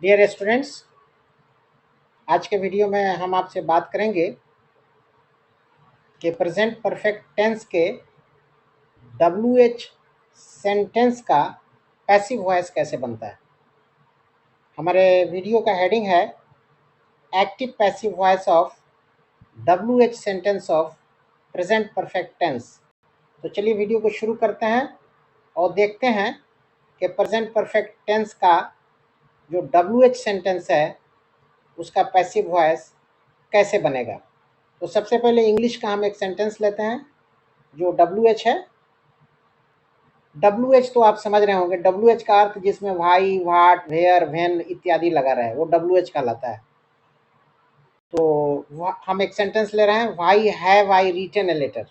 Dear students, आज के video में हम आपसे बात करेंगे कि प्रेजेंट परफेक्ट टेंस के WH सेंटेंस का पैसिव वॉइस कैसे बनता है। हमारे वीडियो का हेडिंग है active passive voice of WH sentence of present perfect tense. तो चलिए वीडियो को शुरू करते हैं और देखते हैं कि प्रेजेंट परफेक्ट टेंस का जो WH सेंटेंस है उसका पैसिव वॉइस कैसे बनेगा। तो सबसे पहले इंग्लिश का हम एक सेंटेंस लेते हैं जो WH है। WH तो आप समझ रहे होंगे, WH का अर्थ जिसमें वाई, वाट, वेयर, वेन इत्यादि लगा रहे वो WH कहलाता है। तो हम एक सेंटेंस ले रहे हैं, why have I written a letter.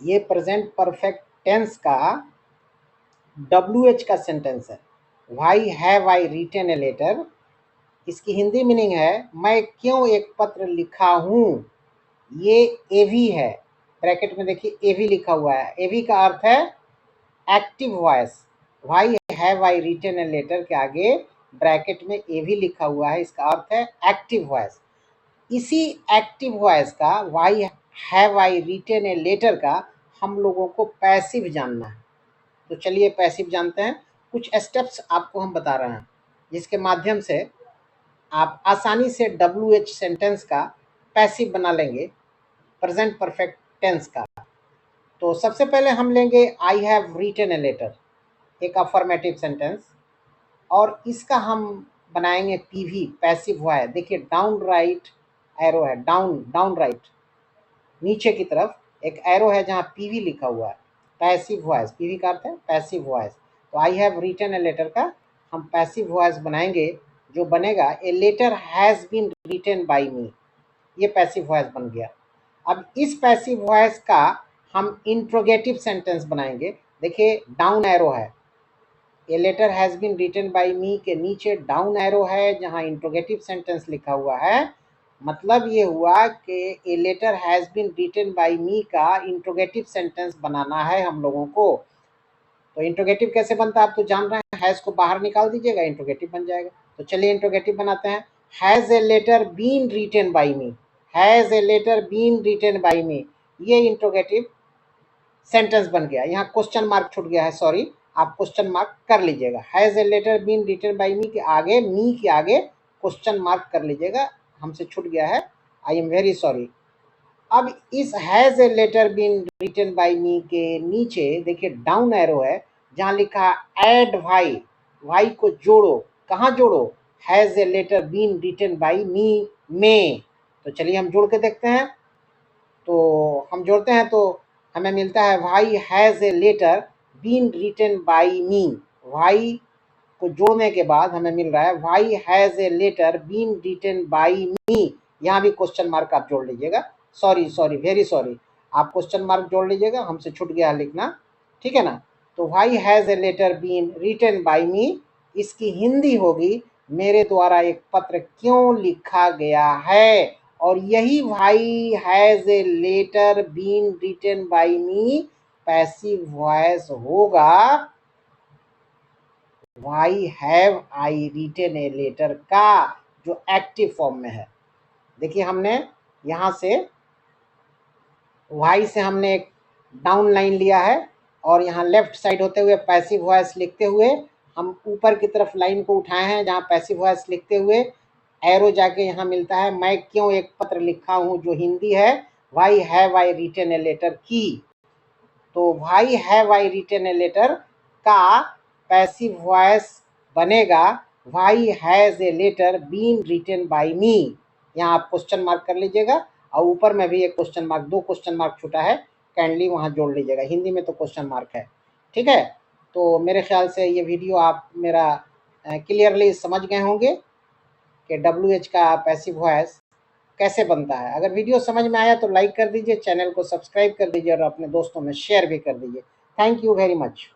ये प्रेजेंट परफेक्ट टेंस का WH का सेंटेंस है, why have I written a letter. इसकी हिंदी मीनिंग है मैं क्यों एक पत्र लिखा हूँ। ये एवी है, ब्रैकेट में देखिए एवी लिखा हुआ है। एवी का अर्थ है active voice. Why have I written a letter के आगे ब्रैकेट में एवी लिखा हुआ है, इसका अर्थ है एक्टिव वॉइस। इसी एक्टिव वॉइस का why have I written a letter का हम लोगों को पैसिव जानना है। तो चलिए पैसिव जानते हैं। कुछ स्टेप्स आपको हम बता रहे हैं जिसके माध्यम से आप आसानी से WH सेंटेंस का पैसिव बना लेंगे प्रेजेंट परफेक्ट टेंस का। तो सबसे पहले हम लेंगे I have written a letter, एक अफर्मेटिव सेंटेंस, और इसका हम बनाएंगे PV पैसिव वॉइस। देखिए डाउन राइट एरो है, डाउन राइट नीचे की तरफ एक एरो है जहाँ PV लिखा हुआ है, पैसिव वॉइस। PV का अर्थ है पैसिव वॉइस। तो I have written a letter का हम पैसिव वॉइस बनाएंगे जो बनेगा a letter has been written by me. ये पैसिव वॉइस बन गया। अब इस पैसिव वॉइस का हम इंट्रोगेटिव सेंटेंस बनाएंगे। देखिए डाउन एरो है, a letter has been written by me के नीचे डाउन एरो है जहां इंट्रोगेटिव सेंटेंस लिखा हुआ है। मतलब ये हुआ कि a letter has been written by me का इंट्रोगेटिव सेंटेंस बनाना है हम लोगों को। तो इंट्रोगेटिव कैसे बनता है आप तो जान रहे हैं, हैज़ को बाहर निकाल दीजिएगा, इंट्रोगेटिव बन जाएगा। तो चलिए इंट्रोगेटिव बनाते हैं। Has a letter been written by me, has a letter been written by me, ये इंट्रोगेटिव सेंटेंस बन गया। यहाँ क्वेश्चन मार्क छूट गया है, सॉरी, आप क्वेश्चन मार्क कर लीजिएगा। Has a letter been written by me के आगे, मी के आगे क्वेश्चन मार्क कर लीजिएगा, हमसे छूट गया है, आई एम वेरी सॉरी। अब इस has a letter been written by me के नीचे देखिए डाउन एरो है जहाँ लिखा ऐड वाई, वाई को जोड़ो। कहाँ जोड़ो? Has a letter been written by me में। तो चलिए हम जोड़ के देखते हैं। तो हम जोड़ते हैं तो हमें मिलता है why has a letter been written by me. Why को जोड़ने के बाद हमें मिल रहा है why has a letter been written by me. यहाँ भी क्वेश्चन मार्क आप जोड़ लीजिएगा, सॉरी सॉरी वेरी सॉरी, आप क्वेश्चन मार्क जोड़ लीजिएगा, हमसे छूट गया लिखना, ठीक है ना। तो why has a letter been written by me, इसकी हिंदी होगी मेरे द्वारा एक पत्र क्यों लिखा गया है। और यही why has a letter been written by me passive voice होगा why have I written a letter का, जो एक्टिव फॉर्म में है। देखिए हमने यहाँ से वाई से हमने एक डाउन लाइन लिया है और यहाँ लेफ्ट साइड होते हुए पैसिव वॉइस लिखते हुए हम ऊपर की तरफ लाइन को उठाए हैं जहाँ पैसिव वॉइस लिखते हुए एरो जाके यहाँ मिलता है मैं क्यों एक पत्र लिखा हूँ, जो हिंदी है why have I written a letter की। तो why have I written a letter का पैसिव वॉइस बनेगा why has a letter been written by me. यहाँ आप क्वेश्चन मार्क कर लीजिएगा और ऊपर में भी एक क्वेश्चन मार्क, दो क्वेश्चन मार्क छूटा है, काइंडली वहाँ जोड़ लीजिएगा। हिंदी में तो क्वेश्चन मार्क है, ठीक है। तो मेरे ख्याल से ये वीडियो आप मेरा क्लियरली समझ गए होंगे कि WH का पैसिव वॉइस कैसे बनता है। अगर वीडियो समझ में आया तो लाइक कर दीजिए, चैनल को सब्सक्राइब कर दीजिए और अपने दोस्तों में शेयर भी कर दीजिए। Thank you very much.